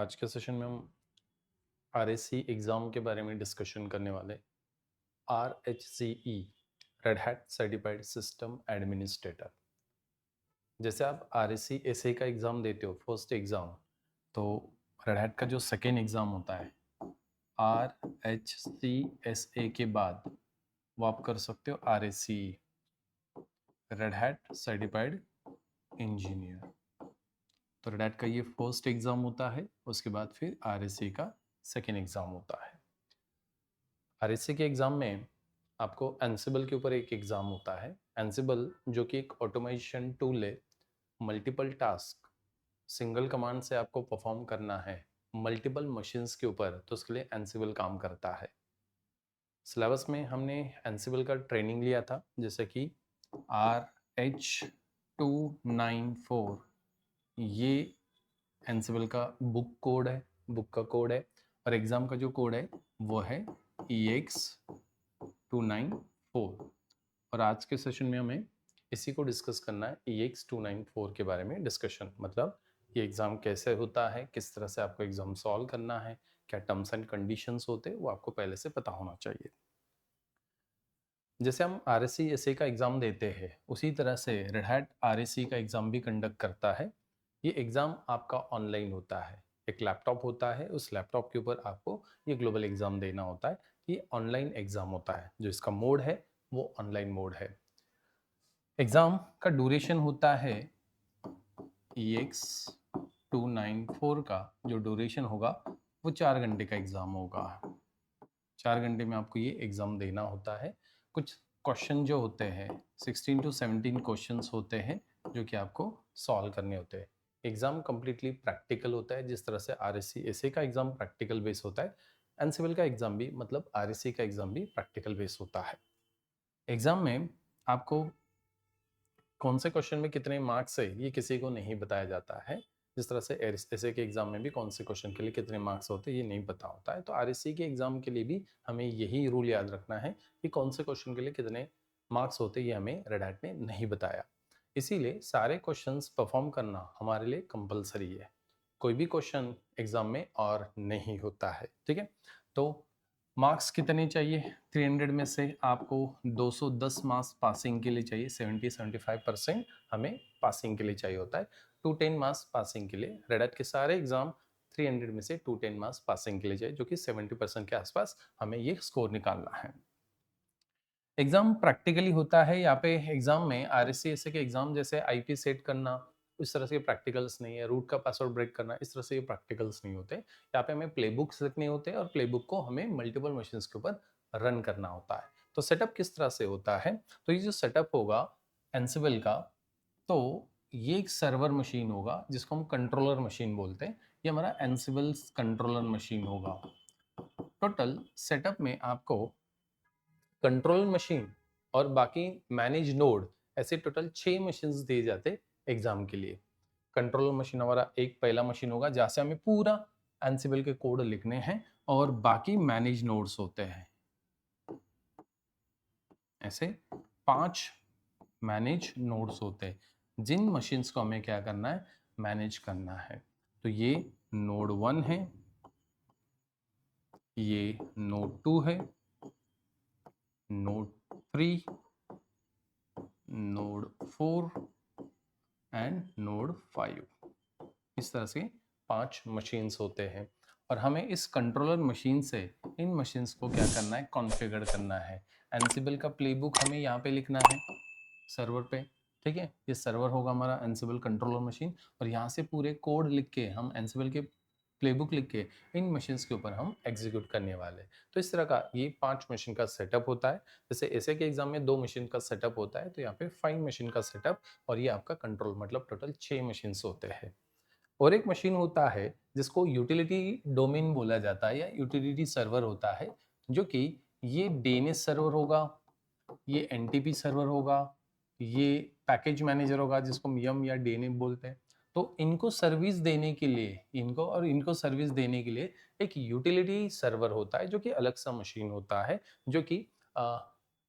आज के सेशन में हम आरएससी एग्ज़ाम के बारे में डिस्कशन करने वाले। RHCE red hat certified system administrator. जैसे आप RSC एसए का एग्ज़ाम देते हो फर्स्ट एग्ज़ाम, तो रेड हैट का जो सेकेंड एग्ज़ाम होता है RHCSA के बाद वो आप कर सकते हो RSCE red hat certified engineer. तो रेड हैट का ये फर्स्ट एग्ज़ाम होता है, उसके बाद फिर RSC का सेकेंड एग्ज़ाम होता है। आरएससी के एग्ज़ाम में आपको एंसिबल के ऊपर एक एग्ज़ाम होता है। एंसिबल जो कि एक ऑटोमेशन टूल है, मल्टीपल टास्क सिंगल कमांड से आपको परफॉर्म करना है मल्टीपल मशीन्स के ऊपर, तो उसके लिए एंसिबल काम करता है। सिलेबस में हमने एंसिबल का ट्रेनिंग लिया था, जैसे कि RH294 ये एंसिबल का बुक कोड है, बुक का कोड है, और एग्ज़ाम का जो कोड है वो है EX294। और आज के सेशन में हमें इसी को डिस्कस करना है, EX294 के बारे में डिस्कशन, मतलब ये एग्ज़ाम कैसे होता है, किस तरह से आपको एग्ज़ाम सॉल्व करना है, क्या टर्म्स एंड कंडीशंस होते हैं, वो आपको पहले से पता होना चाहिए। जैसे हम RSC एसए का एग्ज़ाम देते हैं, उसी तरह से रेड हैट RSC का एग्ज़ाम भी कंडक्ट करता है। ये एग्ज़ाम आपका ऑनलाइन होता है, एक लैपटॉप होता है, उस लैपटॉप के ऊपर आपको ये ग्लोबल एग्ज़ाम देना होता है। ये ऑनलाइन एग्ज़ाम होता है, जो इसका मोड है वो ऑनलाइन मोड है। एग्ज़ाम का ड्यूरेशन होता है EX294 का जो ड्यूरेशन होगा वो 4 घंटे का एग्ज़ाम होगा। 4 घंटे में आपको ये एग्ज़ाम देना होता है। कुछ क्वेश्चन जो होते हैं 16 to 17 क्वेश्चंस होते हैं जो कि आपको सॉल्व करने होते हैं। एग्ज़ाम कम्प्लीटली प्रैक्टिकल होता है, जिस तरह से RSC एसए का एग्ज़ाम प्रैक्टिकल बेस होता है, एनसिविल का एग्ज़ाम भी मतलब RSC का एग्ज़ाम भी प्रैक्टिकल बेस होता है। एग्ज़ाम में आपको कौन से क्वेश्चन में कितने मार्क्स है ये किसी को नहीं बताया जाता है। जिस तरह से एसए के एग्जाम में भी कौन से क्वेश्चन के लिए कितने मार्क्स होते हैं ये नहीं पता होता है, तो आरएससी के एग्जाम के लिए भी हमें यही रूल याद रखना है कि कौन से क्वेश्चन के लिए कितने मार्क्स होते हैं ये हमें रेड हैट ने नहीं बताया। इसीलिए सारे क्वेश्चंस परफॉर्म करना हमारे लिए कंपलसरी है, कोई भी क्वेश्चन एग्जाम में और नहीं होता है। ठीक है, तो मार्क्स कितने चाहिए? 300 में से आपको 210 मार्क्स पासिंग के लिए चाहिए, 70-75% हमें पासिंग के लिए चाहिए होता है। 210 मार्क्स पासिंग के लिए, रेड हैट के सारे एग्जाम 300 में से 210 मार्क्स पासिंग के लिए चाहिए, जो कि 70% के आसपास हमें ये स्कोर निकालना है। एग्जाम प्रैक्टिकली होता है। यहाँ पे एग्जाम में आरएससी एसए के एग्जाम जैसे आईपी सेट करना, इस तरह से प्रैक्टिकल्स नहीं है। रूट का पासवर्ड ब्रेक करना, इस तरह से ये प्रैक्टिकल्स नहीं होते। यहाँ पे हमें प्लेबुक्स लिखने होते हैं और प्लेबुक को हमें मल्टीपल मशीन्स के ऊपर रन करना होता है। तो सेटअप किस तरह से होता है? तो ये जो सेटअप होगा एनसिबल का, तो ये एक सर्वर मशीन होगा जिसको हम कंट्रोलर मशीन बोलते हैं। ये हमारा एनसिबल कंट्रोलर मशीन होगा। टोटल सेटअप में आपको कंट्रोल मशीन और बाकी मैनेज नोड, ऐसे टोटल 6 मशीन्स दिए जाते एग्जाम के लिए। कंट्रोल मशीन हमारा एक पहला मशीन होगा जहाँ से हमें पूरा एंसिबल के कोड लिखने हैं, और बाकी मैनेज नोड्स होते हैं। ऐसे 5 मैनेज नोड्स होते हैं जिन मशीन्स को हमें क्या करना है, मैनेज करना है। तो ये नोड 1 है, ये नोड 2 है, नोड 3, नोड 4 एंड नोड 5। इस तरह से 5 मशीन्स होते हैं, और हमें इस कंट्रोलर मशीन से इन मशीन्स को क्या करना है, कॉन्फ़िगर करना है। एनसिबल का प्लेबुक हमें यहाँ पे लिखना है सर्वर पे। ठीक है, ये सर्वर होगा हमारा एनसिबल कंट्रोलर मशीन, और यहाँ से पूरे कोड लिख के हम एनसिबल के प्लेबुक लिख के इन मशीन्स के ऊपर हम एग्जीक्यूट करने वाले हैं। तो इस तरह का ये 5 मशीन का सेटअप होता है। जैसे ऐसे के एग्जाम में 2 मशीन का सेटअप होता है, तो यहाँ पे 5 मशीन का सेटअप, और ये आपका कंट्रोल, मतलब टोटल 6 मशीन्स होते हैं। और एक मशीन होता है जिसको यूटिलिटी डोमेन बोला जाता है या यूटिलिटी सर्वर होता है, जो कि ये डीएनएस सर्वर होगा, ये एनटीपी सर्वर होगा, ये पैकेज मैनेजर होगा जिसको हम यम या डीएनए बोलते हैं। तो इनको सर्विस देने के लिए, इनको सर्विस देने के लिए एक यूटिलिटी सर्वर होता है, जो कि अलग सा मशीन होता है, जो कि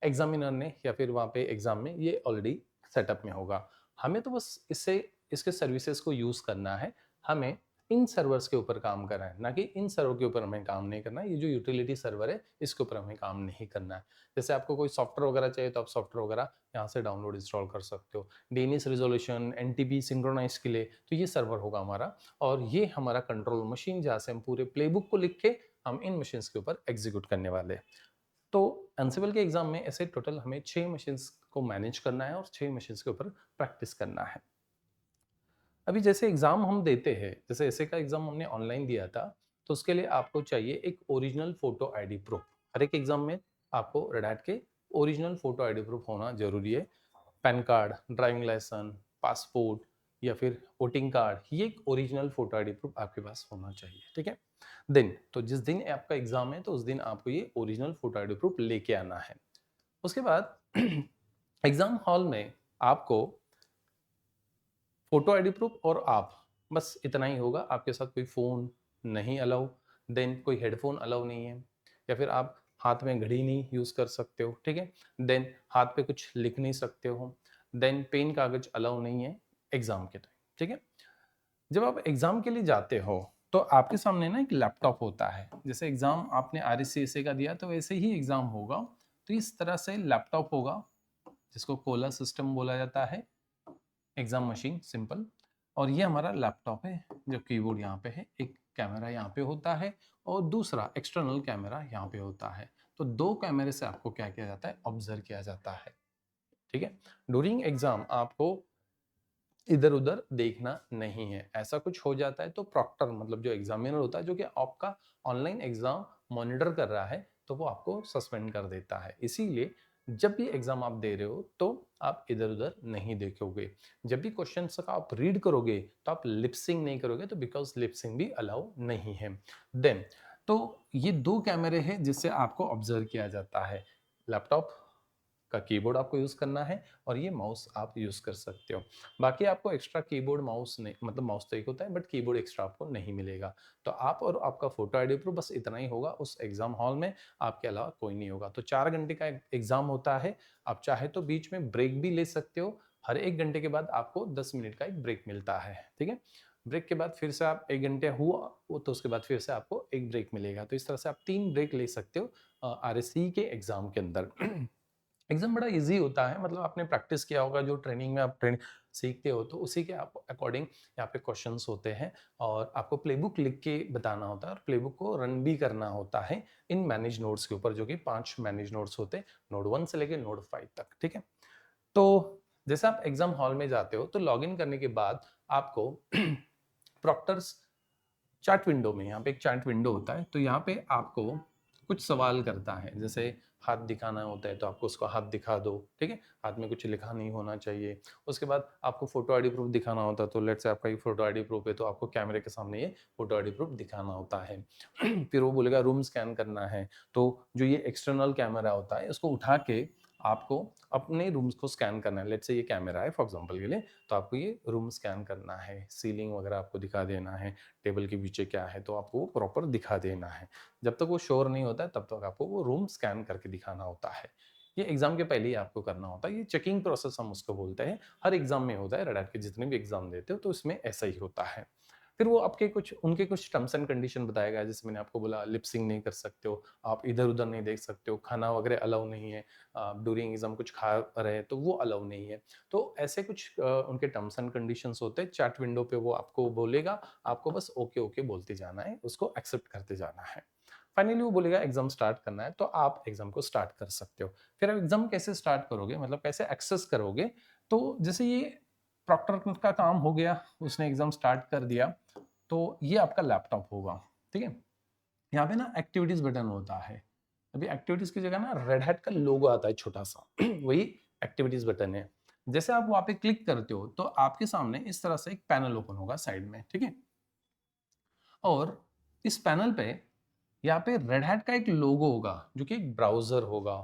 एग्जामिनर ने या फिर वहाँ पे एग्जाम में ये ऑलरेडी सेटअप में होगा। हमें तो बस इससे इसके सर्विसेज को यूज़ करना है। हमें इन सर्वर्स के ऊपर काम कर रहे हैं, ना कि इन सर्वर के ऊपर हमें काम नहीं करना है। ये जो यूटिलिटी सर्वर है इसके ऊपर हमें काम नहीं करना है। जैसे आपको कोई सॉफ्टवेयर वगैरह चाहिए तो आप सॉफ्टवेयर वगैरह यहाँ से डाउनलोड इंस्टॉल कर सकते हो। डीएनएस रेजोल्यूशन, एनटीपी सिंक्रोनाइज के लिए तो ये सर्वर होगा हमारा, और ये हमारा कंट्रोल मशीन जहाँ से हम पूरे प्लेबुक को लिख के हम इन मशीन्स के ऊपर एग्जीक्यूट करने वाले हैं। तो एनसिबल के एग्जाम में ऐसे टोटल हमें 6 मशीन्स को मैनेज करना है और 6 मशीन्स के ऊपर प्रैक्टिस करना है। अभी जैसे एग्जाम हम देते हैं, जैसे ऐसे का एग्जाम हमने ऑनलाइन दिया था, तो उसके लिए आपको चाहिए एक ओरिजिनल फोटो आईडी प्रूफ। हर एक एग्जाम में आपको रेड हैट के ओरिजिनल फोटो आईडी प्रूफ होना जरूरी है। PAN card, driving licence, passport या फिर वोटिंग कार्ड, ये एक ओरिजिनल फोटो आईडी प्रूफ आपके पास होना चाहिए, ठीक है। दिन तो जिस दिन आपका एग्जाम है तो उस दिन आपको ये ओरिजिनल फोटो आईडी प्रूफ लेके आना है। उसके बाद एग्जाम हॉल में आपको फोटो आईडी प्रूफ और आप, बस इतना ही होगा। आपके साथ कोई फ़ोन नहीं अलाउ, देन कोई हेडफोन अलाउ नहीं है, या फिर आप हाथ में घड़ी नहीं यूज़ कर सकते हो, ठीक है। देन हाथ पे कुछ लिख नहीं सकते हो। देन पेन कागज अलाउ नहीं है एग्ज़ाम के टाइम, ठीक है। जब आप एग्ज़ाम के लिए जाते हो तो आपके सामने ना एक लैपटॉप होता है। जैसे एग्ज़ाम आपने आरएससीएसए का दिया तो वैसे ही एग्ज़ाम होगा। तो इस तरह से लैपटॉप होगा जिसको कोला सिस्टम बोला जाता है, एग्जाम मशीन सिंपल। और ये हमारा लैपटॉप है, जो कीबोर्ड यहाँ पे है, एक कैमरा यहाँ पे होता है और दूसरा एक्सटर्नल कैमरा यहाँ पे होता है। तो दो कैमरे से आपको क्या किया जाता है, ऑब्जर्व किया जाता है, ठीक है। ड्यूरिंग एग्जाम आपको इधर उधर देखना नहीं है। ऐसा कुछ हो जाता है तो प्रॉक्टर मतलब जो एग्जामिनर होता है, जो कि आपका ऑनलाइन एग्जाम मॉनिटर कर रहा है, तो वो आपको सस्पेंड कर देता है। इसीलिए जब भी एग्जाम आप दे रहे हो तो आप इधर उधर नहीं देखोगे। जब भी क्वेश्चन का आप रीड करोगे तो आप लिपसिंग नहीं करोगे, तो बिकॉज लिपसिंग भी अलाउ नहीं है। देन तो ये दो कैमरे हैं जिससे आपको ऑब्जर्व किया जाता है। लैपटॉप का कीबोर्ड आपको यूज करना है और ये माउस आप यूज कर सकते हो। बाकी आपको एक्स्ट्रा कीबोर्ड माउस नहीं, मतलब माउस तो एक होता है बट कीबोर्ड एक्स्ट्रा आपको नहीं मिलेगा। तो आप और आपका फोटो आईडी प्रूफ, बस इतना ही होगा उस एग्जाम हॉल में, आपके अलावा कोई नहीं होगा। तो 4 घंटे का एग्जाम होता है। आप चाहे तो बीच में ब्रेक भी ले सकते हो। हर 1 घंटे के बाद आपको 10 मिनट का एक ब्रेक मिलता है, ठीक है। ब्रेक के बाद फिर से आप 1 घंटे हुआ वो, तो उसके बाद फिर से आपको एक ब्रेक मिलेगा। तो इस तरह से आप 3 ब्रेक ले सकते हो आरएससी के एग्जाम के अंदर। एग्जाम बड़ा इजी होता है, मतलब आपने प्रैक्टिस किया होगा, जो ट्रेनिंग में आप सीखते हो तो उसी के आप अकॉर्डिंग यहाँ पे क्वेश्चंस होते हैं, और आपको प्लेबुक लिख के बताना होता है और प्लेबुक को रन भी करना होता है इन मैनेज नोड्स के ऊपर, जो कि 5 मैनेज नोड्स होते हैं, नोड 1 से लेके नोड 5 तक, ठीक है। तो जैसे आप एग्जाम हॉल में जाते हो तो लॉग इन करने के बाद आपको प्रॉक्टर्स चैट विंडो में, यहाँ पे एक चैट विंडो होता है, तो यहाँ पे आपको कुछ सवाल करता है। जैसे हाथ दिखाना होता है तो आपको उसको हाथ दिखा दो, ठीक है। हाथ में कुछ लिखा नहीं होना चाहिए। उसके बाद आपको फोटो आईडी प्रूफ दिखाना होता है, तो लेट्स से आपका ये फोटो आईडी प्रूफ है तो आपको कैमरे के सामने ये फोटो आईडी प्रूफ दिखाना होता है। फिर वो बोलेगा रूम स्कैन करना है, तो जो ये एक्सटर्नल कैमरा होता है इसको उठा के आपको अपने रूम्स को स्कैन करना है। लेट्स से ये कैमरा है फॉर एग्जांपल के लिए, तो आपको ये रूम स्कैन करना है, सीलिंग वगैरह आपको दिखा देना है, टेबल के पीछे क्या है तो आपको वो प्रॉपर दिखा देना है। जब तक वो श्योर नहीं होता है तब तक आपको वो रूम स्कैन करके दिखाना होता है। ये एग्जाम के पहले ही आपको करना होता है। ये चेकिंग प्रोसेस हम उसको बोलते हैं। हर एग्जाम में होता है, रेड हैट के जितने भी एग्जाम देते हो तो इसमें ऐसा ही होता है। फिर वो आपके कुछ उनके कुछ टर्म्स एंड कंडीशन बताएगा, जैसे मैंने आपको बोला लिपसिंग नहीं कर सकते हो, आप इधर उधर नहीं देख सकते हो, खाना वगैरह अलाउ नहीं है, आप ड्यूरिंग एग्जाम कुछ खा रहे तो वो अलाउ नहीं है। तो ऐसे कुछ उनके टर्म्स एंड कंडीशंस होते हैं। चैट विंडो पे वो आपको बोलेगा, आपको बस ओके ओके बोलते जाना है, उसको एक्सेप्ट करते जाना है। फाइनली वो बोलेगा एग्जाम स्टार्ट करना है, तो आप एग्जाम को स्टार्ट कर सकते हो। फिर आप एग्जाम कैसे स्टार्ट करोगे, मतलब कैसे एक्सेस करोगे, तो जैसे ये प्रॉक्टर का काम हो गया, उसने एग्जाम स्टार्ट कर दिया, तो ये आपका लैपटॉप होगा, ठीक है। यहाँ पे ना एक्टिविटीज बटन होता है। अभी एक्टिविटीज की जगह ना रेड हैट का लोगो आता है छोटा सा, वही एक्टिविटीज बटन है। जैसे आप वहां पे क्लिक करते हो तो आपके सामने इस तरह से एक पैनल ओपन होगा साइड में, ठीक है। और इस पैनल पे यहाँ पे रेड हैट का एक लोगो होगा, जो कि एक ब्राउजर होगा।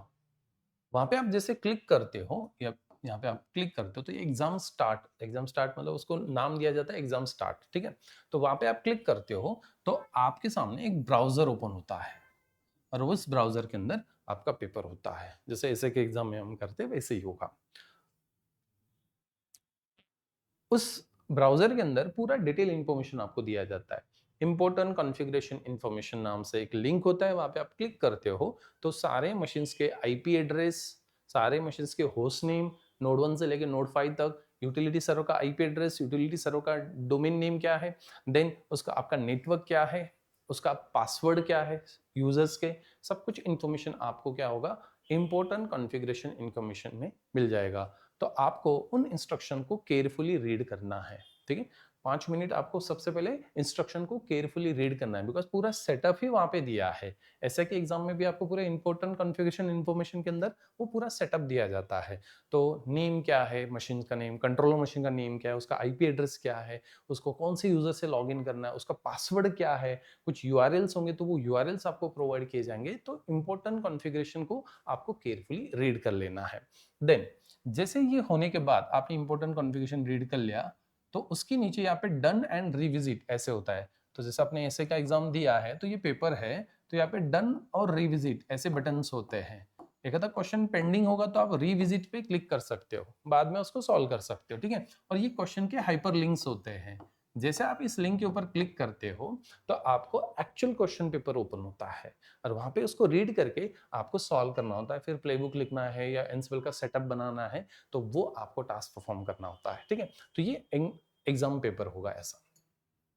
वहां पे आप जैसे क्लिक करते हो, या यहाँ पे आप क्लिक करते हो तो ये एग्जाम स्टार्ट मतलब उसको नाम दिया जाता है एग्जाम स्टार्ट, ठीक है। तो वहां पे आप क्लिक करते हो तो आपके सामने एक ब्राउजर ओपन होता है, और उस ब्राउजर के अंदर आपका पेपर होता है। जैसे ऐसे के एग्जाम में हम करते हैं वैसे ही होगा। उस ब्राउजर के अंदर पूरा डिटेल इंफॉर्मेशन आपको दिया जाता है। इंपॉर्टेंट कॉन्फ़िगरेशन इंफॉर्मेशन नाम से एक लिंक होता है, वहां पे आप क्लिक करते हो तो सारे मशीन्स के आईपी एड्रेस, सारे मशीन्स के होस्ट नेम, नोड 1 से लेकर नोड 5 तक, यूटिलिटी सर्वर का आईपी एड्रेस, यूटिलिटी सर्वर का डोमेन नेम क्या है, देन उसका आपका नेटवर्क क्या है, उसका पासवर्ड क्या है यूजर्स के, सब कुछ इंफॉर्मेशन आपको क्या होगा, इंपॉर्टेंट कॉन्फ़िगरेशन इंफॉर्मेशन में मिल जाएगा। तो आपको उन इंस्ट्रक्शन को केयरफुली रीड करना है। ठीक है, 5 मिनट आपको सबसे पहले इंस्ट्रक्शन को केयरफुली रीड करना है, बिकॉज पूरा सेटअप ही वहां पे दिया है। ऐसे कि एग्जाम में भी आपको पूरे इंपॉर्टेंट कॉन्फ़िगरेशन इंफॉर्मेशन के अंदर वो पूरा सेटअप दिया जाता है। तो नेम क्या है मशीन का नेम, कंट्रोलर मशीन का नेम क्या है, उसका आईपी एड्रेस क्या है, उसको कौन से यूजर से लॉग इन करना है, उसका पासवर्ड क्या है, कुछ यूआरएल्स होंगे तो वो यूआरएल्स आपको प्रोवाइड किए जाएंगे। तो इंपॉर्टेंट कॉन्फ़िगरेशन को आपको केयरफुली रीड कर लेना है। देन जैसे ये होने के बाद आपने इंपॉर्टेंट कॉन्फ़िगरेशन रीड कर लिया, तो उसके नीचे यहाँ पे डन एंड रिविजिट ऐसे होता है। तो जैसे आपने ऐसे का एग्जाम दिया है तो ये पेपर है, तो यहाँ पे डन और रिविजिट ऐसे बटन्स होते हैं। एक आधा क्वेश्चन पेंडिंग होगा तो आप रिविजिट पे क्लिक कर सकते हो, बाद में उसको सॉल्व कर सकते हो। ठीक है, और ये क्वेश्चन के हाइपर लिंक्स होते हैं। जैसे आप इस लिंक के ऊपर क्लिक करते हो तो आपको एक्चुअल क्वेश्चन पेपर ओपन होता है, और वहां पे उसको रीड करके आपको सॉल्व करना होता है। फिर प्लेबुक लिखना है या एनसीएल का सेटअप बनाना है, तो वो आपको टास्क परफॉर्म करना होता है। ठीक है, तो ये एग्जाम पेपर होगा ऐसा।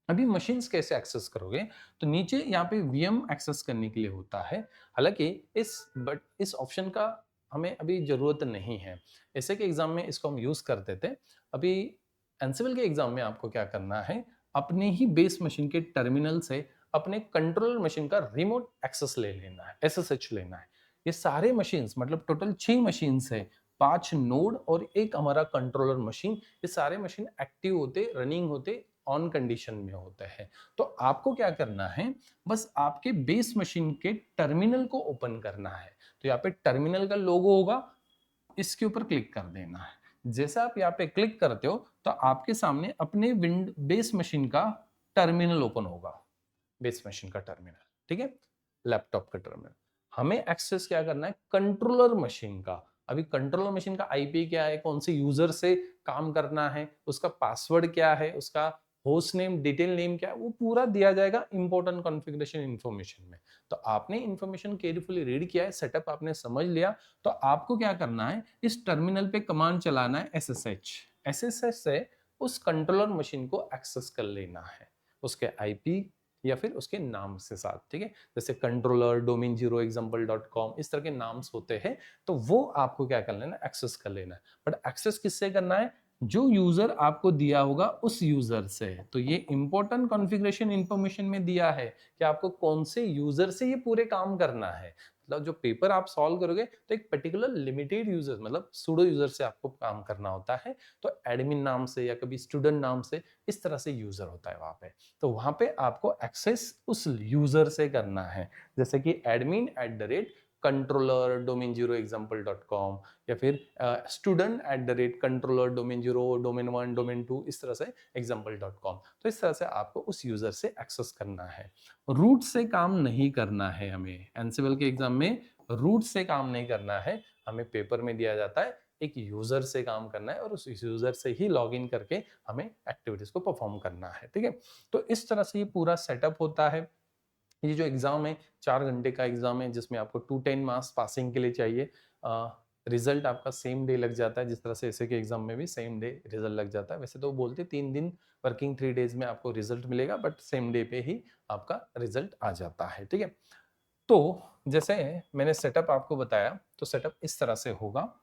अभी मशीन्स कैसे एक्सेस करोगे, तो नीचे यहाँ पे वीएम एक्सेस करने के लिए होता है। हालांकि इस ऑप्शन का हमें अभी जरूरत नहीं है, ऐसे के एग्जाम में इसको हम यूज करते थे। अभी एनसीएल के एग्जाम में आपको क्या करना है, अपने ही बेस मशीन के टर्मिनल से अपने कंट्रोलर मशीन का रिमोट एक्सेस ले लेना है, एसएसएच लेना है। ये सारे मशीन्स मतलब टोटल 6 मशीन्स है, 5 नोड और एक हमारा कंट्रोलर मशीन। ये सारे मशीन एक्टिव होते, रनिंग होते, ऑन कंडीशन में होता है। तो आपको क्या करना है, बस आपके बेस मशीन के टर्मिनल को ओपन करना है। तो यहाँ पे टर्मिनल का लोगो होगा, इसके ऊपर क्लिक कर देना है। जैसे आप यहाँ पे क्लिक करते हो तो आपके सामने अपने बेस मशीन का टर्मिनल ओपन होगा, बेस मशीन का टर्मिनल। ठीक है, लैपटॉप का टर्मिनल। हमें एक्सेस क्या करना है, कंट्रोलर मशीन का। अभी कंट्रोलर मशीन का आईपी क्या है, कौन से यूजर से काम करना है, उसका पासवर्ड क्या है, उसका होस्ट नेम, डिटेल नेम क्या है, वो पूरा दिया जाएगा इंपॉर्टेंट कॉन्फ़िगरेशन इंफॉर्मेशन में। तो आपने इंफॉर्मेशन केयरफुली रीड किया है, सेटअप आपने समझ लिया, तो आपको क्या करना है, इस टर्मिनल पे कमांड चलाना है एसएसएच। एसएसएच से उस कंट्रोलर मशीन को एक्सेस कर लेना है, उसके आईपी या फिर उसके नाम से साथ। ठीक है, जैसे कंट्रोलर डोमेन 0 example.com इस तरह के नाम्स होते हैं, तो वो आपको क्या कर लेना, एक्सेस कर लेना है। बट एक्सेस किससे करना है, जो यूजर आपको दिया होगा उस यूजर से। तो ये इंपॉर्टेंट कॉन्फ़िगरेशन इंफॉर्मेशन में दिया है कि आपको कौन से यूजर से ये पूरे काम करना है। मतलब जो पेपर आप सॉल्व करोगे तो एक पर्टिकुलर लिमिटेड यूजर मतलब सूडो यूजर से आपको काम करना होता है। तो एडमिन नाम से या कभी स्टूडेंट नाम से इस तरह से यूजर होता है वहां पे। तो वहां पे आपको एक्सेस उस यूजर से करना है, जैसे कि admin controller domain 0 example.com या फिर student@controller domain 0 domain 1 domain 2 इस तरह से example.com। तो इस तरह से आपको उस यूजर से एक्सेस करना है। रूट से काम नहीं करना है, हमें एनसीएल के एग्जाम में रूट से काम नहीं करना है। हमें पेपर में दिया जाता है एक यूजर से काम करना है, और उस यूजर से ही लॉगिन करके हमें एक्टिविटीज को परफॉर्म करना है। ठीक है, तो इस तरह से ये पूरा सेटअप होता है। ये जो एग्जाम है 4 घंटे का एग्जाम है, जिसमें आपको 210 मार्क्स पासिंग के लिए चाहिए। रिजल्ट आपका सेम डे लग जाता है, जिस तरह से ऐसे के एग्जाम में भी सेम डे रिजल्ट लग जाता है। वैसे तो बोलते 3 दिन वर्किंग 3 डेज में आपको रिजल्ट मिलेगा, बट सेम डे पे ही आपका रिजल्ट आ जाता है। ठीक है, तो जैसे मैंने सेटअप आपको बताया, तो सेटअप इस तरह से होगा।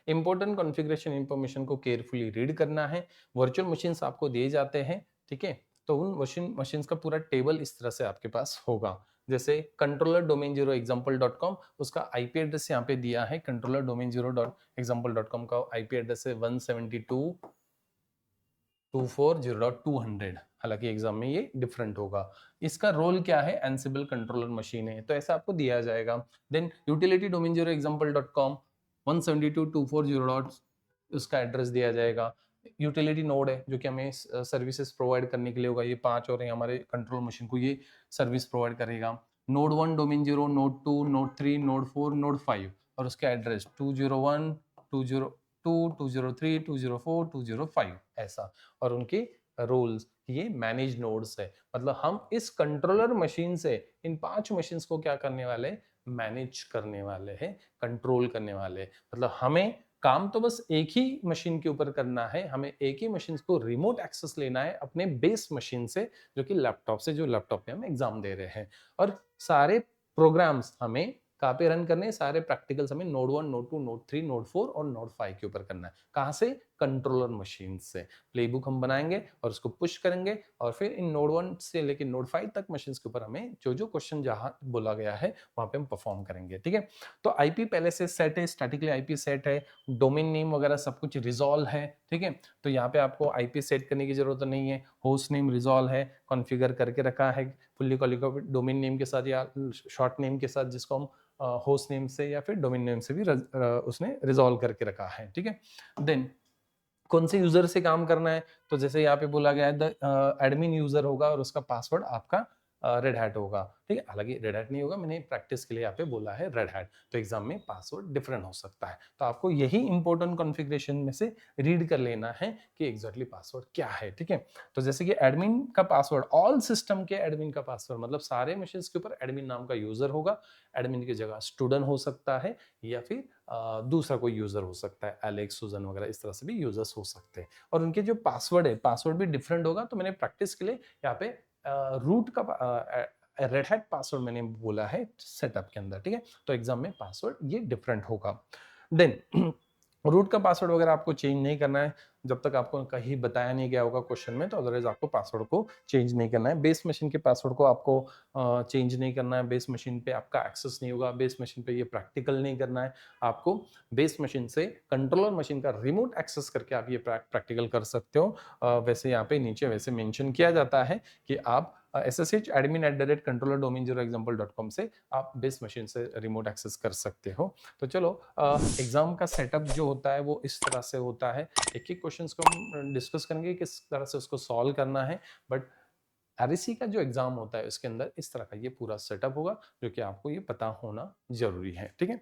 इंपॉर्टेंट कॉन्फ़िगरेशन इंफॉर्मेशन को केयरफुली रीड करना है। वर्चुअल मशीन्स आपको दिए जाते हैं, ठीक है, तो उन मशीन्स का पूरा टेबल इस तरह से आपके पास होगा। जैसे कंट्रोलर डोमेन 0 example.com, उसका आईपी एड्रेस यहाँ पे दिया है। कंट्रोलर डोमेन 0 example.com का आईपी एड्रेस है 172.240.200। हालांकि एग्जाम में ये डिफरेंट होगा। इसका रोल क्या है, एनसिबल कंट्रोलर मशीन है, तो ऐसा आपको दिया जाएगा। देन यूटिलिटी डोमेन 0 example.com 172.240 उसका एड्रेस दिया जाएगा। यूटिलिटी नोड है जो कि हमें सर्विसेज प्रोवाइड करने के लिए होगा, ये 5 और हमारे कंट्रोल मशीन को ये सर्विस प्रोवाइड करेगा। Node 1 domain 0, node 2, node 3, node 4, node 5 और उसका एड्रेस 201, 20 2, 203, 204, 205 ऐसा, और उनके रोल्स, ये मैनेज नोड्स है। मतलब हम इस कंट्रोलर मशीन से इन 5 मशीन्स को क्या करने वाले हैं, मैनेज करने वाले हैं, कंट्रोल करने वाले हैं। मतलब हमें काम तो बस एक ही मशीन के ऊपर करना है, हमें एक ही मशीन को रिमोट एक्सेस लेना है अपने बेस मशीन से, जो कि लैपटॉप से, जो लैपटॉप पे हम एग्जाम दे रहे हैं। और सारे प्रोग्राम्स हमें कहाँ पे रन करने हैं, सारे प्रैक्टिकल्स हमें नोड 1, नोड 2, नोड 3, नोड 4 और नोड 5 के ऊपर करना है। कहाँ से? कंट्रोलर मशीन से। प्लेबुक हम बनाएंगे और उसको पुश करेंगे, और फिर इन नोड 1 से लेकर नोड 5 तक मशीन्स के ऊपर हमें जो जो क्वेश्चन जहाँ बोला गया है वहां पे हम परफॉर्म करेंगे। ठीक है, तो आईपी पहले से सेट है, स्टैटिकली आईपी सेट है, डोमेन नेम वगैरह सब कुछ रिजॉल्व है। ठीक है, तो यहाँ पे आपको आईपी सेट करने की जरूरत नहीं है, होस्ट नेम रिजॉल्व है, कॉन्फ़िगर करके रखा है फुल्ली क्वालिफाइड डोमेन नेम के साथ या शॉर्ट नेम के साथ, जिसको हम होस्ट नेम से या फिर डोमेन नेम से भी उसने रिजॉल्व करके रखा है। ठीक है, देन कौन से यूजर से काम करना है, तो जैसे यहाँ पे बोला गया है द एडमिन यूजर होगा और उसका पासवर्ड आपका रेड हैट होगा। ठीक है, हालांकि रेड हैट नहीं होगा, मैंने प्रैक्टिस के लिए यहाँ पे बोला है रेड हैट, तो एग्जाम में पासवर्ड डिफरेंट हो सकता है, तो आपको यही इंपॉर्टेंट कॉन्फ़िगरेशन में से रीड कर लेना है कि एग्जैक्टली पासवर्ड क्या है। ठीक है, तो जैसे कि एडमिन का पासवर्ड, ऑल सिस्टम के एडमिन का पासवर्ड, मतलब सारे मशीन के ऊपर एडमिन नाम का यूजर होगा। एडमिन की जगह स्टूडेंट हो सकता है या फिर दूसरा कोई यूजर हो सकता है, एलेक्स, सुजन वगैरह इस तरह से भी यूजर्स हो सकते हैं। और उनके जो पासवर्ड है, पासवर्ड भी डिफरेंट होगा, तो मैंने प्रैक्टिस के लिए यहाँ पे रूट का रेड हैट पासवर्ड मैंने बोला है सेटअप के अंदर। ठीक है, तो एग्जाम में पासवर्ड ये डिफरेंट होगा। देन रूट का पासवर्ड वगैरह आपको चेंज नहीं करना है जब तक आपको कहीं बताया नहीं गया होगा क्वेश्चन में, तो अदरवाइज आपको पासवर्ड को चेंज नहीं करना है। बेस मशीन के पासवर्ड को आपको चेंज नहीं करना है, बेस मशीन पे आपका एक्सेस नहीं होगा, बेस मशीन पे ये प्रैक्टिकल नहीं करना है आपको। बेस मशीन से कंट्रोलर मशीन का रिमोट एक्सेस करके आप ये प्रैक्टिकल कर सकते हो। वैसे यहाँ पे नीचे वैसे मेंशन किया जाता है कि आप ssh@admin@controllerdomain0example.com से आप बेस मशीन से रिमोट एक्सेस कर सकते हो। तो चलो, एग्जाम का सेटअप जो होता है वो इस तरह से होता है। एक एक क्वेश्चंस को हम डिस्कस करेंगे किस तरह से उसको सॉल्व करना है, बट आरएससी का जो एग्जाम होता है उसके अंदर इस तरह का ये पूरा सेटअप होगा, जो कि आपको ये पता होना जरूरी है। ठीक है।